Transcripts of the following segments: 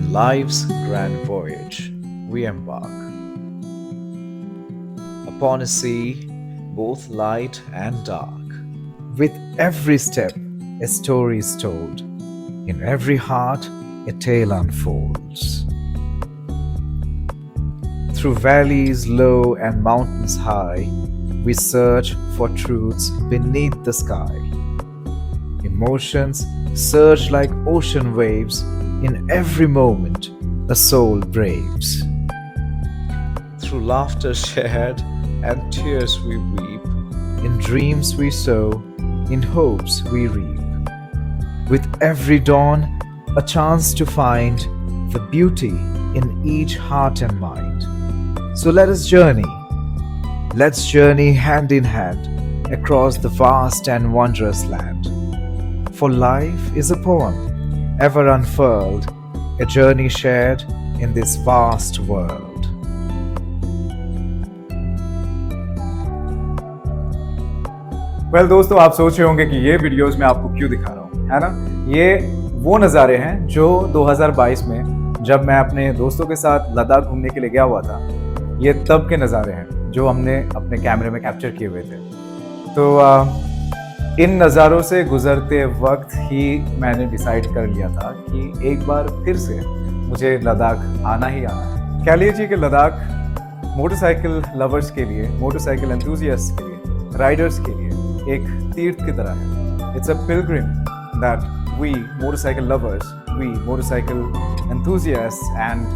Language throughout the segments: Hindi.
On life's grand voyage, we embark upon a sea both light and dark. With every step, a story is told. In every heart, a tale unfolds. Through valleys low and mountains high, we search for truths beneath the sky. Emotions surge like ocean waves. In every moment, a soul braves. Through laughter shared and tears we weep. In dreams we sow, in hopes we reap. With every dawn, a chance to find the beauty in each heart and mind. So let us journey. Let's journey hand in hand across the vast and wondrous land. For life is a poem, ever unfurled, a journey shared in this vast world. दोस्तों, आप सोच रहे होंगे कि ये वीडियोस मैं आपको क्यों दिखा रहा हूँ, है ना। ये वो नज़ारे हैं जो 2022 में जब मैं अपने दोस्तों के साथ लद्दाख घूमने के लिए गया हुआ था, ये तब के नज़ारे हैं जो हमने अपने कैमरे में कैप्चर किए हुए थे। तो इन नज़ारों से गुजरते वक्त ही मैंने डिसाइड कर लिया था कि एक बार फिर से मुझे लद्दाख आना ही आना है। कह लीजिए कि लद्दाख मोटरसाइकिल लवर्स के लिए, मोटरसाइकिल एंथुसियास्ट के लिए, राइडर्स के लिए एक तीर्थ की तरह है। It's a pilgrim that we motorcycle lovers, we motorcycle enthusiast and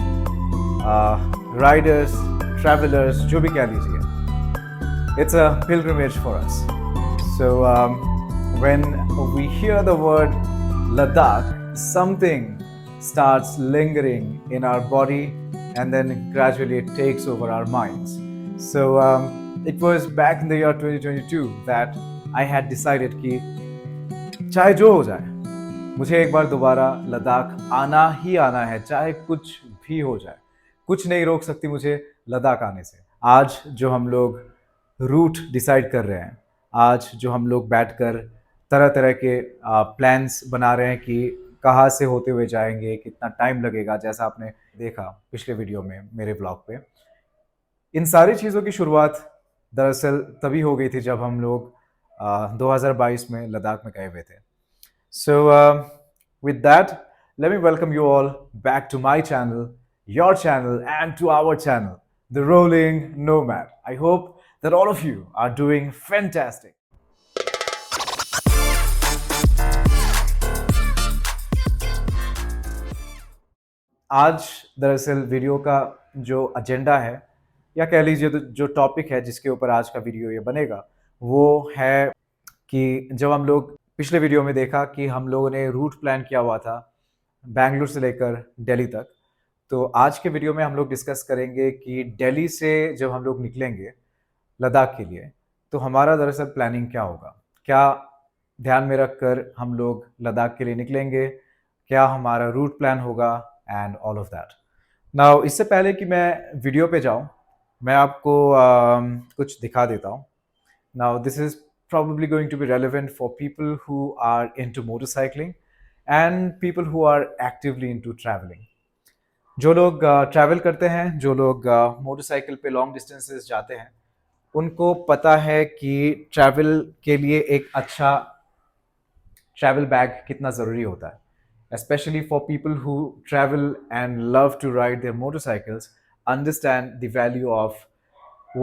riders, travellers, जो भी कह लीजिए, it's a pilgrimage for us. So when we hear the word Ladakh, something starts lingering in our body and then gradually it takes over our minds. So it was back in the year 2022 that I had decided कि चाहे जो हो जाए, मुझे एक बार दोबारा लद्दाख आना ही आना है, चाहे कुछ भी हो जाए। कुछ नहीं रोक सकती मुझे लद्दाख आने से। आज जो हम लोग रूट डिसाइड कर रहे हैं, आज जो हम लोग बैठकर तरह तरह के प्लान्स बना रहे हैं कि कहाँ से होते हुए जाएंगे, कितना टाइम लगेगा, जैसा आपने देखा पिछले वीडियो में मेरे ब्लॉग पे। इन सारी चीज़ों की शुरुआत दरअसल तभी हो गई थी जब हम लोग 2022 में लद्दाख में गए हुए थे। So with that, let me welcome you all back to my channel, your channel, and to our channel, The Rolling Nomad. I hope that all of you are doing fantastic. आज दरअसल वीडियो का जो एजेंडा है, या कह लीजिए तो जो टॉपिक है जिसके ऊपर आज का वीडियो ये बनेगा, वो है कि जब हम लोग पिछले वीडियो में देखा कि हम लोगों ने रूट प्लान किया हुआ था बैंगलोर से लेकर दिल्ली तक, तो आज के वीडियो में हम लोग डिस्कस करेंगे कि दिल्ली से जब हम लोग निकलेंगे लद्दाख के लिए, तो हमारा दरअसल प्लानिंग क्या होगा, क्या ध्यान में रखकर हम लोग लद्दाख के लिए निकलेंगे, क्या हमारा रूट प्लान होगा and all of that. Now इससे पहले कि मैं वीडियो पे जाऊं, मैं आपको कुछ दिखा देता हूं। Now this is probably going to be relevant for people who are into motorcycling and people who are actively into traveling. जो लोग ट्रैवल करते हैं, जो लोग मोटरसाइकिल पे लॉन्ग डिस्टेंसेस जाते हैं, उनको पता है कि ट्रैवल के लिए एक अच्छा ट्रैवल बैग कितना ज़रूरी होता है। Especially for people who travel and love to ride their motorcycles, understand the value of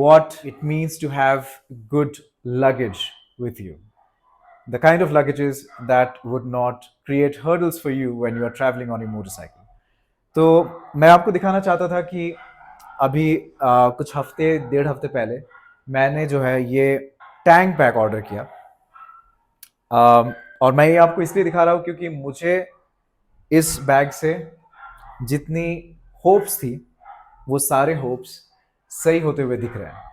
what it means to have good luggage with you. The kind of luggages that would not create hurdles for you when you are traveling on a motorcycle. तो मैं आपको दिखाना चाहता था कि अभी कुछ हफ्ते, 1.5 हफ्ते पहले मैंने जो है ये टैंक बैग ऑर्डर किया। और मैं ये आपको इसलिए दिखा रहा हूँ क्योंकि मुझे इस बैग से जितनी होप्स थी, वो सारे होप्स सही होते हुए दिख रहे हैं।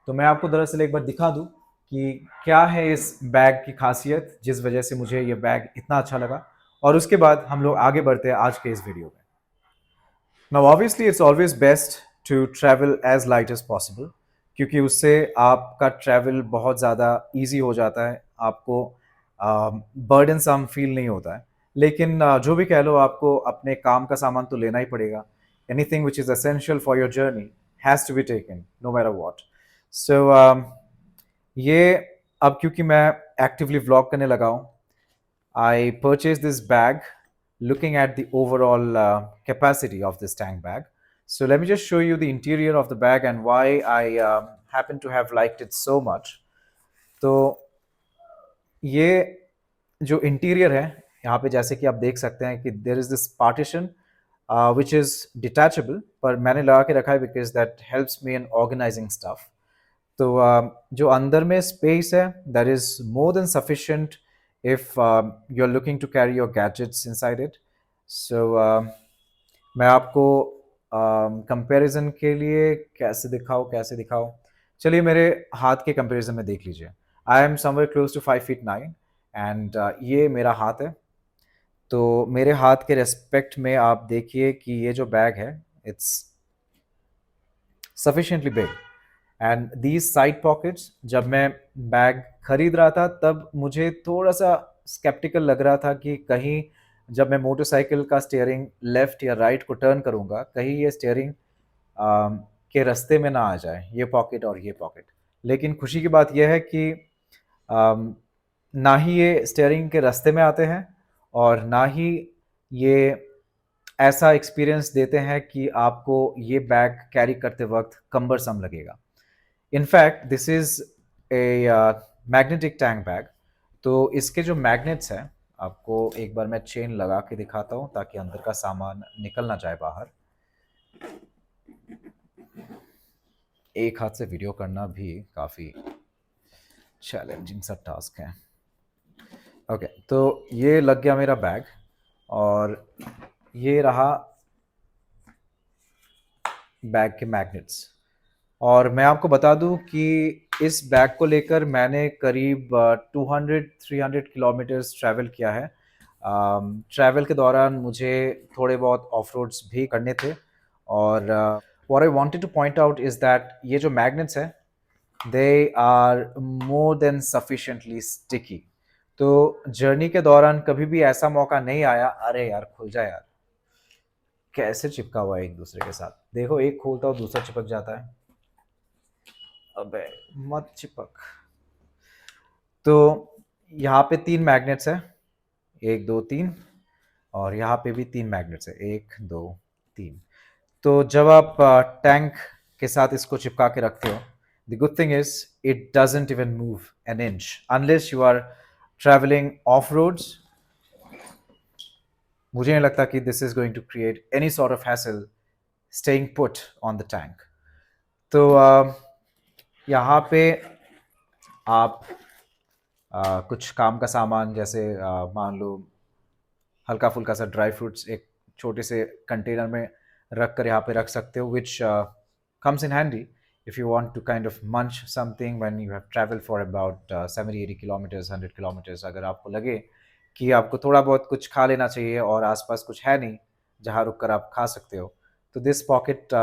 तो मैं आपको दरअसल एक बार दिखा दूं कि क्या है इस बैग की खासियत, जिस वजह से मुझे ये बैग इतना अच्छा लगा, और उसके बाद हम लोग आगे बढ़ते हैं आज के इस वीडियो में। Now obviously it's always best to travel as light as possible, क्योंकि उससे आपका ट्रैवल बहुत ज़्यादा ईजी हो जाता है, आपको बर्डनसम फील नहीं होता है। लेकिन जो भी कह लो, आपको अपने काम का सामान तो लेना ही पड़ेगा. Anything which is essential for your journey has to be taken no matter what. So ये अब क्योंकि मैं एक्टिवली व्लॉग करने लगा हूँ, I purchased this bag looking at the overall capacity of this tank bag. So let me just show you the interior of the bag and why I happen to have liked it so much. तो ये जो इंटीरियर है यहाँ पे, जैसे कि आप देख सकते हैं कि there is this partition which is detachable, पर मैंने लगा के रखा है because that helps me in organising stuff. तो जो अंदर में स्पेस है, that is more than sufficient if you are looking to carry your gadgets inside it. So मैं आपको कंपैरिजन के लिए कैसे दिखाऊं. चलिए मेरे हाथ के कंपैरिजन में देख लीजिए. I am somewhere close to 5 feet 9 and ये मेरा हाथ है. तो मेरे हाथ के रेस्पेक्ट में आप देखिए कि ये जो बैग है, it's sufficiently big. And these side pockets, जब मैं बैग खरीद रहा था तब मुझे थोड़ा सा स्केप्टिकल लग रहा था कि कहीं जब मैं मोटरसाइकिल का स्टीयरिंग लेफ्ट या राइट को टर्न करूँगा, कहीं ये स्टीयरिंग के रास्ते में ना आ जाए, ये पॉकेट और ये पॉकेट. लेकिन खुशी की बात यह है कि अम, ना ही ये स्टीयरिंग के रास्ते में आते हैं और ना ही ये ऐसा एक्सपीरियंस देते हैं कि आपको ये बैग कैरी करते वक्त कम्बरसम लगेगा. In fact this is a magnetic tank bag. तो इसके जो मैग्नेट्स हैं, आपको एक बार मैं चेन लगा के दिखाता हूँ ताकि अंदर का सामान निकल ना जाए बाहर. एक हाथ से वीडियो करना भी काफ़ी चैलेंजिंग सा टास्क है. ओके, तो ये लग गया मेरा बैग और ये रहा बैग के मैग्नेट्स. और मैं आपको बता दूं कि इस बैग को लेकर मैंने करीब 200-300 किलोमीटर्स ट्रैवल किया है. ट्रैवल के दौरान मुझे थोड़े बहुत ऑफ रोड्स भी करने थे. और what I wanted to point out is that ये जो मैग्नेट्स हैं, they are more than sufficiently sticky. तो जर्नी के दौरान कभी भी ऐसा मौका नहीं आया, अरे यार खुल जा यार, कैसे चिपका हुआ है एक दूसरे के साथ. देखो, एक खोलता हूँ दूसरा चिपक जाता है. अबे मत चिपक. तो यहाँ पे 3 मैग्नेट्स हैं, 1 2 3, और यहाँ पे भी 3 मैग्नेट्स हैं, 1 2 3. तो जब आप टैंक के साथ इसको चिपका के रखते हो, the good thing is it doesn't even move an inch unless you are travelling off roads. मुझे नहीं लगता कि this is going to create any sort of hassle staying put on the tank. तो यहाँ पे आप कुछ काम का सामान, जैसे मान लो हल्का फुल्का सा ड्राई फ्रूट्स एक छोटे से कंटेनर में रख कर यहाँ पे रख सकते हो, which comes in handy if you want to kind of munch something when you have traveled for about 70-80 kilometers 100 kilometers. अगर आपको लगे कि आपको थोड़ा बहुत कुछ खा लेना चाहिए और आसपास कुछ है नहीं जहाँ रुक कर आप खा सकते हो, तो this pocket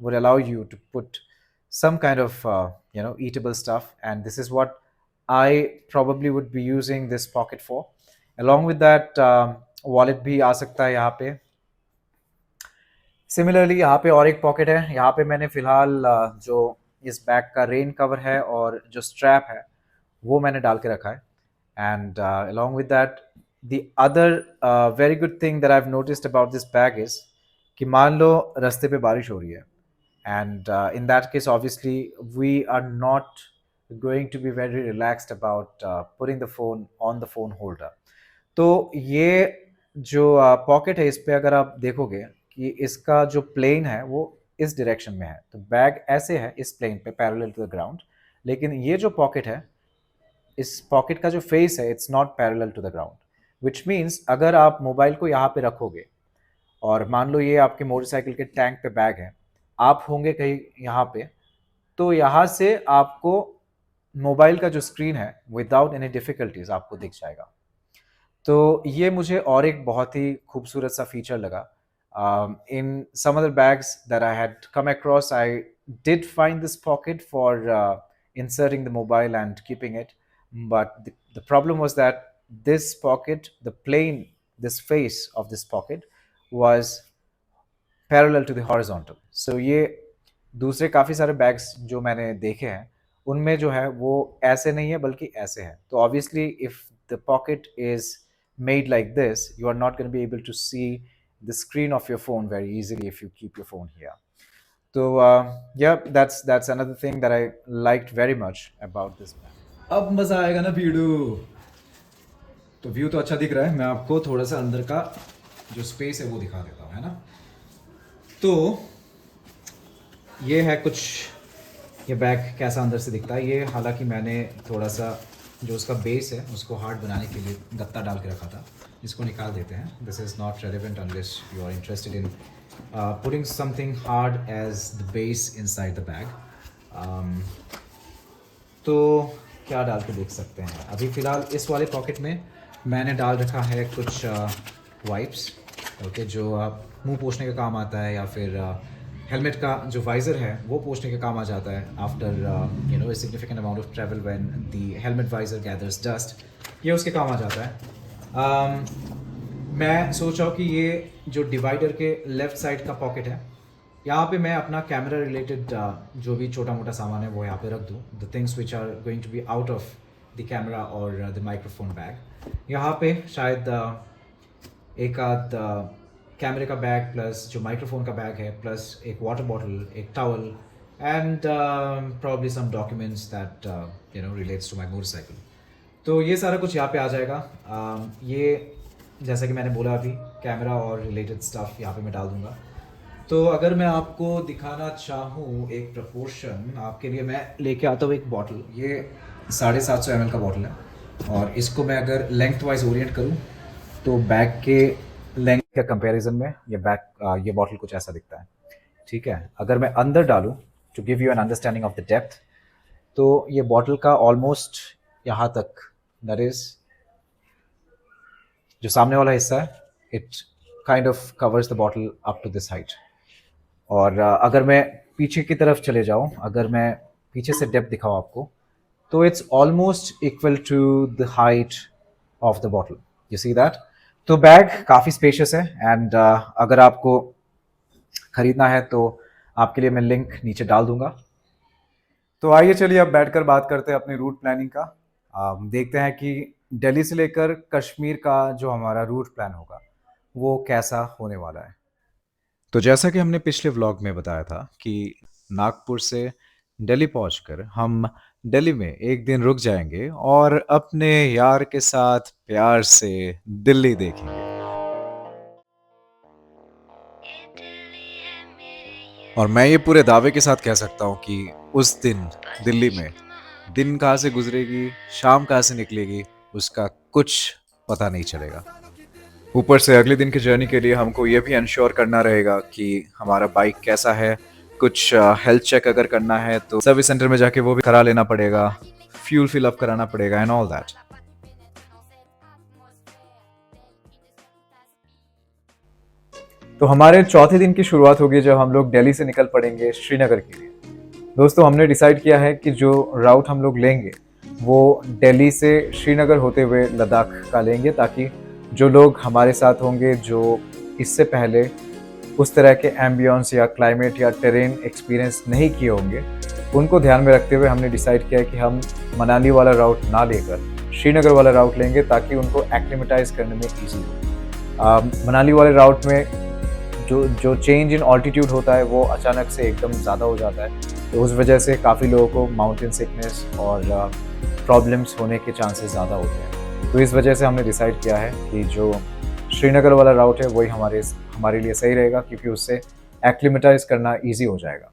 would allow you to put some kind of eatable stuff, and this is what I probably would be using this pocket for. Along with that, wallet भी आ सकता है यहाँ पे. सिमिलरली यहाँ पे और एक पॉकेट है. यहाँ पे मैंने फ़िलहाल जो इस बैग का रेन कवर है और जो स्ट्रैप है वो मैंने डाल के रखा है. And along with that, the other very good thing that I have noticed about this bag is कि मान लो रास्ते पे बारिश हो रही है, and in that case obviously we are not going to be very relaxed about putting the phone on the phone holder. तो ये जो पॉकेट है, इस पे अगर आप देखोगे कि इसका जो प्लेन है वो इस डायरेक्शन में है, तो बैग ऐसे है इस प्लेन पे पैरेलल टू द ग्राउंड. लेकिन ये जो पॉकेट है, इस पॉकेट का जो फेस है, it's not parallel to the ground, which means अगर आप मोबाइल को यहाँ पे रखोगे और मान लो ये आपके मोटरसाइकिल के टैंक पे बैग है, आप होंगे कहीं यहाँ पे, तो यहाँ से आपको मोबाइल का जो स्क्रीन है विदाउट एनी डिफ़िकल्टीज आपको दिख जाएगा. तो ये मुझे और एक बहुत ही खूबसूरत सा फीचर लगा. In some other bags that I had come across, I did find this pocket for inserting the mobile and keeping it, but the problem was that this pocket, the plain this face of this pocket was parallel to the horizontal. So ये दूसरे काफ़ी सारे बैग्स जो मैंने देखे हैं उनमें जो है वो ऐसे नहीं है बल्कि ऐसे है. तो obviously if the pocket is made like this, you are not going to be able to see the screen of your phone very easily if you keep your phone here. So yeah, that's another thing that I liked very much about this bag. अब मज़ा आएगा ना वीडियो. तो व्यू तो अच्छा दिख रहा है, मैं आपको थोड़ा सा अंदर का जो स्पेस है वो दिखा देता हूँ, है ना. तो ये है कुछ, ये बैग कैसा अंदर से दिखता है. ये हालांकि मैंने थोड़ा सा जो उसका बेस है उसको हार्ड बनाने के लिए गत्ता डाल के रखा था, जिसको निकाल देते हैं. This is not relevant unless you are interested in putting something hard as the base inside the bag. तो क्या डाल के देख सकते हैं. अभी फ़िलहाल इस वाले पॉकेट में मैंने डाल रखा है कुछ वाइप्स, ओके, जो आप मुंह पोंछने का काम आता है, या फिर हेलमेट का जो वाइज़र है वो पोंछने का काम आ जाता है after you know a significant amount of travel when the helmet visor gathers dust. ये उसके काम आ जाता है. मैं सोच रहा हूँ कि ये जो डिवाइडर के लेफ़्ट साइड का पॉकेट है, यहाँ पे मैं अपना कैमरा रिलेटेड जो भी छोटा मोटा सामान है वो यहाँ पे रख दूँ. The things which are going to be out of the camera और द माइक्रोफोन बैग. यहाँ पे शायद एक आध कैमरे का बैग प्लस जो माइक्रोफोन का बैग है, प्लस एक वाटर बॉटल, एक towel, and probably some documents that you know relates to my motorcycle. तो ये सारा कुछ यहाँ पे आ जाएगा. ये जैसा कि मैंने बोला अभी कैमरा और रिलेटेड स्टफ़ यहाँ पे मैं डाल दूँगा. तो अगर मैं आपको दिखाना चाहूँ एक प्रपोर्शन, आपके लिए मैं लेके आता हूँ एक बॉटल. ये 750 ml का बॉटल है, और इसको मैं अगर लेंथ वाइज ओरिएंट करूँ तो बैग के लेंथ के कंपैरिजन में ये बॉटल कुछ ऐसा दिखता है. ठीक है, अगर मैं अंदर डालूँ to give you an understanding of the depth, तो ये बॉटल का ऑलमोस्ट यहाँ तक, दैट इज़ जो सामने वाला हिस्सा है, it kind of covers the bottle up to this height. और अगर मैं पीछे की तरफ चले जाऊँ, अगर मैं पीछे से डेप्थ दिखाऊँ आपको, तो it's almost equal to the height of the bottle. You see that. तो बैग काफ़ी स्पेशियस है, एंड अगर आपको ख़रीदना है तो आपके लिए मैं लिंक नीचे डाल दूंगा. तो आइए चलिए अब बैठकर बात करते हैं अपनी रूट प्लानिंग का. देखते हैं कि दिल्ली से लेकर कश्मीर का जो हमारा रूट प्लान होगा वो कैसा होने वाला है. तो जैसा कि हमने पिछले व्लॉग में बताया था कि नागपुर से दिल्ली पहुंचकर हम दिल्ली में एक दिन रुक जाएंगे और अपने यार के साथ प्यार से दिल्ली देखेंगे. और मैं ये पूरे दावे के साथ कह सकता हूँ कि उस दिन दिल्ली में दिन कहाँ से गुजरेगी, शाम कहाँ से निकलेगी, उसका कुछ पता नहीं चलेगा. ऊपर से अगले दिन की जर्नी के लिए हमको ये भी इंश्योर करना रहेगा कि हमारा बाइक कैसा है. कुछ हेल्थ चेक अगर करना है तो सर्विस सेंटर में जाके वो भी करा लेना पड़ेगा, फ्यूल फिल अप कराना पड़ेगा, एंड ऑल दैट. तो हमारे चौथे दिन की शुरुआत होगी जब हम लोग दिल्ली से निकल पड़ेंगे श्रीनगर के लिए. दोस्तों, हमने डिसाइड किया है कि जो राउट हम लोग लेंगे वो दिल्ली से श्रीनगर होते हुए लद्दाख का लेंगे, ताकि जो लोग हमारे साथ होंगे जो इससे पहले उस तरह के एम्बियंस या क्लाइमेट या टेरेन एक्सपीरियंस नहीं किए होंगे, उनको ध्यान में रखते हुए हमने डिसाइड किया है कि हम मनाली वाला राउट ना लेकर श्रीनगर वाला राउट लेंगे, ताकि उनको एक्लिमेटाइज करने में ईजी हो. मनाली वाले राउट में जो चेंज इन ऑल्टीट्यूड होता है वो अचानक से एकदम ज़्यादा हो जाता है, तो उस वजह से काफ़ी लोगों को माउंटेन सिकनेस और प्रॉब्लम्स होने के चांसेस ज़्यादा होते हैं. तो इस वजह से हमने डिसाइड किया है कि जो श्रीनगर वाला राउट है वही हमारे लिए सही रहेगा, क्योंकि उससे एक्लिमेटाइज करना ईजी हो जाएगा.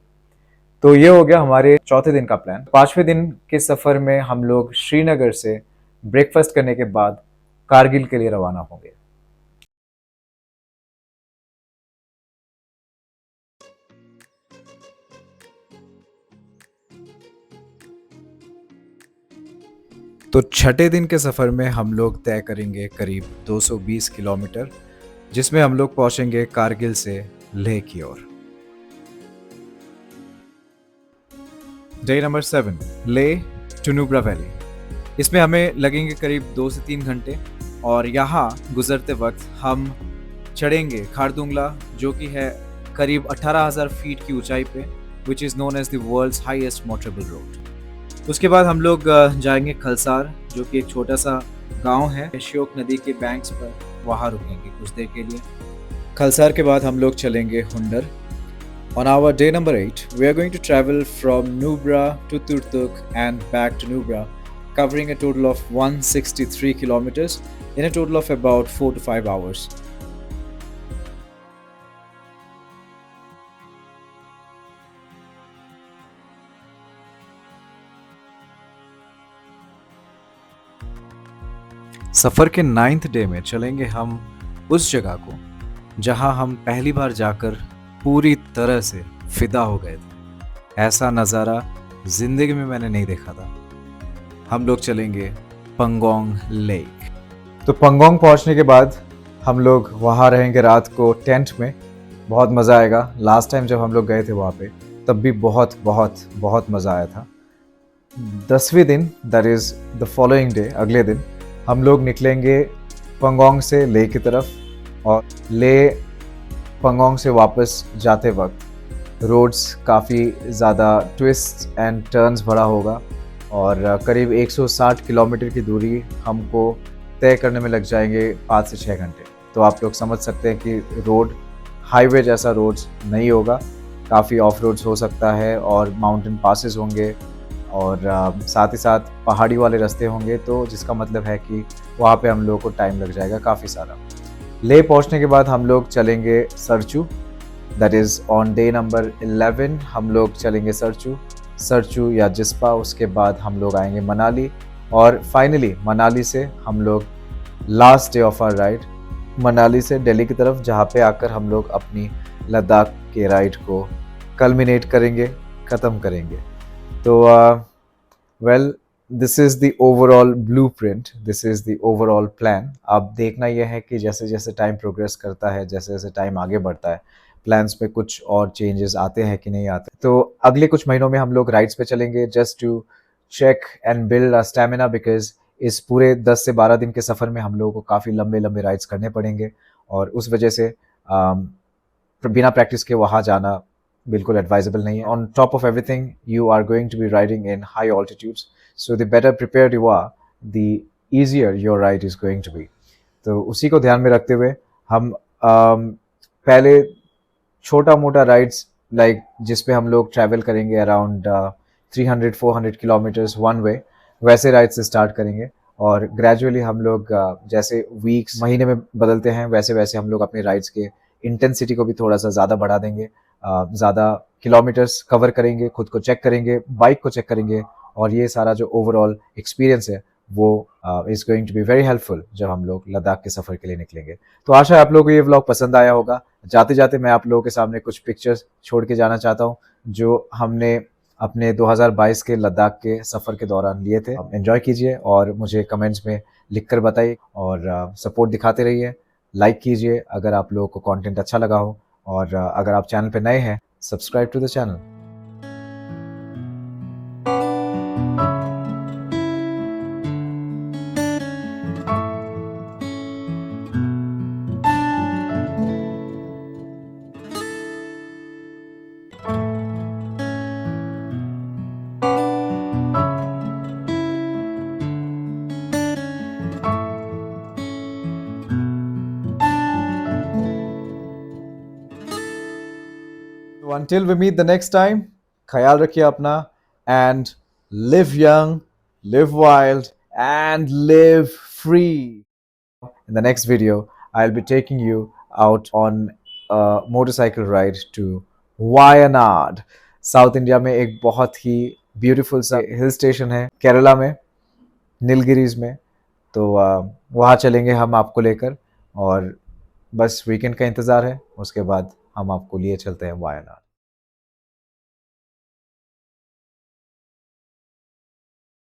तो ये हो गया हमारे चौथे दिन का प्लान. पाँचवें दिन के सफ़र में हम लोग श्रीनगर से ब्रेकफास्ट करने के बाद कारगिल के लिए रवाना होंगे. तो छठे दिन के सफ़र में हम लोग तय करेंगे करीब 220 किलोमीटर, जिसमें हम लोग पहुंचेंगे कारगिल से लेह की ओर. Day number 7, Leh to Nubra valley. इसमें हमें लगेंगे करीब 2 से 3 घंटे, और यहाँ गुजरते वक्त हम चढ़ेंगे खारदुंगला, जो कि है करीब 18,000 फीट की ऊंचाई पे, which is known as the world's highest motorable road. उसके बाद हम लोग जाएंगे खलसार, जो कि एक छोटा सा गांव है श्योक नदी के बैंक्स पर, वहाँ रुकेंगे कुछ देर के लिए। खलसार के बाद हम लोग चलेंगे Hunder. On our day number 8, we are going to travel from Nubra to Turtuk and back to Nubra, covering a total of 163 kilometers in a total of about 4 to 5 hours. सफ़र के 9th डे में चलेंगे हम उस जगह को जहां हम पहली बार जाकर पूरी तरह से फिदा हो गए थे। ऐसा नज़ारा ज़िंदगी में मैंने नहीं देखा था। हम लोग चलेंगे पंगोंग लेक। तो पंगोंग पहुंचने के बाद हम लोग वहाँ रहेंगे रात को टेंट में। बहुत मज़ा आएगा। लास्ट टाइम जब हम लोग गए थे वहाँ पे तब भी बहुत बहुत बहुत मज़ा आया था। 10वें दिन, that is the following day, अगले दिन हम लोग निकलेंगे पंगोंग से ले की तरफ, और ले पंगोंग से वापस जाते वक्त रोड्स काफ़ी ज़्यादा ट्विस्ट एंड टर्न्स भरा होगा, और करीब 160 किलोमीटर की दूरी हमको तय करने में लग जाएंगे 5 से 6 घंटे। तो आप लोग समझ सकते हैं कि रोड हाईवे जैसा रोड्स नहीं होगा, काफ़ी ऑफ रोड्स हो सकता है, और माउंटेन पासेस होंगे, और साथ ही साथ पहाड़ी वाले रास्ते होंगे, तो जिसका मतलब है कि वहाँ पे हम लोगों को टाइम लग जाएगा काफ़ी सारा। ले पहुँचने के बाद हम लोग चलेंगे Sarchu, that is on day number 11 हम लोग चलेंगे सरचू या जिस्पा। उसके बाद हम लोग आएंगे मनाली, और फाइनली मनाली से हम लोग last day of our ride Manali से दिल्ली की तरफ, जहाँ पे आकर हम लोग अपनी लद्दाख के राइड को कल्मिनेट करेंगे, ख़त्म करेंगे। तो well, this is the overall blueprint, this is the overall plan. अब देखना यह है कि जैसे जैसे टाइम प्रोग्रेस करता है, जैसे जैसे टाइम आगे बढ़ता है, प्लान्स में कुछ और चेंजेस आते हैं कि नहीं आते। तो अगले कुछ महीनों में हम लोग राइड्स पे चलेंगे, just to check and build a stamina, because इस पूरे 10 से 12 दिन के सफ़र में हम लोगों को काफ़ी लंबे लंबे राइड्स करने पड़ेंगे, और उस वजह से बिना प्रैक्टिस के वहाँ जाना बिल्कुल एडवाइजेबल नहीं है। On top of everything, you are going to be riding in high altitudes, so the better prepared you are, the easier your ride is going to be. तो उसी को ध्यान में रखते हुए हम पहले छोटा मोटा राइड्स लाइक जिस पे हम लोग ट्रैवल करेंगे अराउंड 300-400 किलोमीटर्स वन वे, वैसे राइड से स्टार्ट करेंगे, और ग्रेजुअली हम लोग जैसे वीक्स महीने में बदलते हैं, वैसे वैसे हम लोग अपने राइड्स के इंटेंसिटी को भी थोड़ा सा ज़्यादा बढ़ा देंगे, ज़्यादा किलोमीटर्स कवर करेंगे, खुद को चेक करेंगे, बाइक को चेक करेंगे, और ये सारा जो ओवरऑल एक्सपीरियंस है वो is going to be very helpful जब हम लोग लद्दाख के सफ़र के लिए निकलेंगे। तो आशा है आप लोगों को ये व्लॉग पसंद आया होगा। जाते जाते मैं आप लोगों के सामने कुछ पिक्चर्स छोड़ के जाना चाहता हूँ जो हमने अपने 2022 के लद्दाख के सफ़र के दौरान लिए थे। एंजॉय कीजिए और मुझे कमेंट्स में लिख कर बताइए, और सपोर्ट दिखाते रहिए, लाइक कीजिए अगर आप लोगों को कंटेंट अच्छा लगा हो, और अगर आप चैनल पे नए हैं, subscribe to the channel. Until we meet the next time, ख्याल रखिए अपना, and live young, live wild, and live free. In the next video, I'll be taking you out on a motorcycle ride to Wayanad. South India में एक बहुत ही ब्यूटीफुल सा हिल स्टेशन है केरला में, नीलगिरीज में। तो वहाँ चलेंगे हम आपको लेकर, और बस वीकेंड का इंतज़ार है, उसके बाद हम आपको लिए चलते हैं वायनाड।